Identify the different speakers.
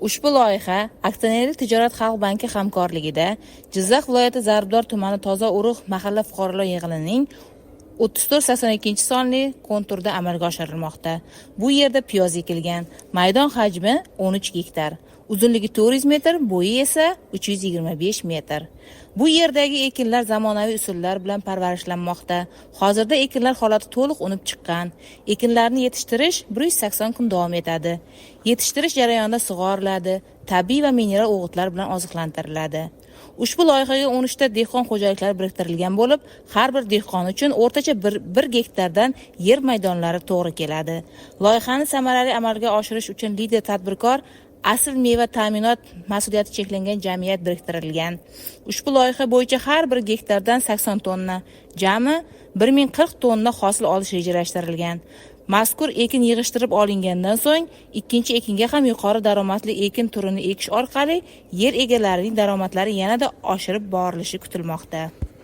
Speaker 1: Ushbu loyiha Aksionerlik tijorat xalq banki hamkorligida Jizzax viloyati Zarbdor tumani Toza Urug' mahalla fuqarolar yig'inining 3482-sonli konturda amalga oshirilmoqda. Bu yerda piyoz ekilgan. Maydon hajmi 13 gektar. Uzunligi 400 metr, bo'yi esa 325 metr. Bu yerdagi ekinlar zamonaviy usullar bilan parvarishlanmoqda. Hozirda ekinlar holati to'liq unib chiqqan. Ekinlarni yetishtirish 180 kun davom etadi. Yetishtirish jarayonida sug'oriladi, tabiiy va mineral o'g'itlar bilan oziqlantiriladi. Ushbu loyihaga 13 ta dehqon xo'jaliklari biriktirilgan bo'lib, har bir dehqon uchun o'rtacha 1 gektardan yer maydonlari to'g'ri keladi. Loyihani samarali amalga oshirish uchun lider tadbirkor Asl meva ta'minot mas'uliyati cheklangan jamiyat biriktirilgan. Ushbu loyiha bo'yicha har bir gektardan 80 tonna, jami 1040 tonna hosil olish rejalashtirilgan. Mazkur ekin yig'ishtirib olingandan so'ng ikkinchi ekinga ham yuqori daromadli ekin turini ekish orqali yer egalarining daromadlari yanada oshirib borilishi kutilmoqda.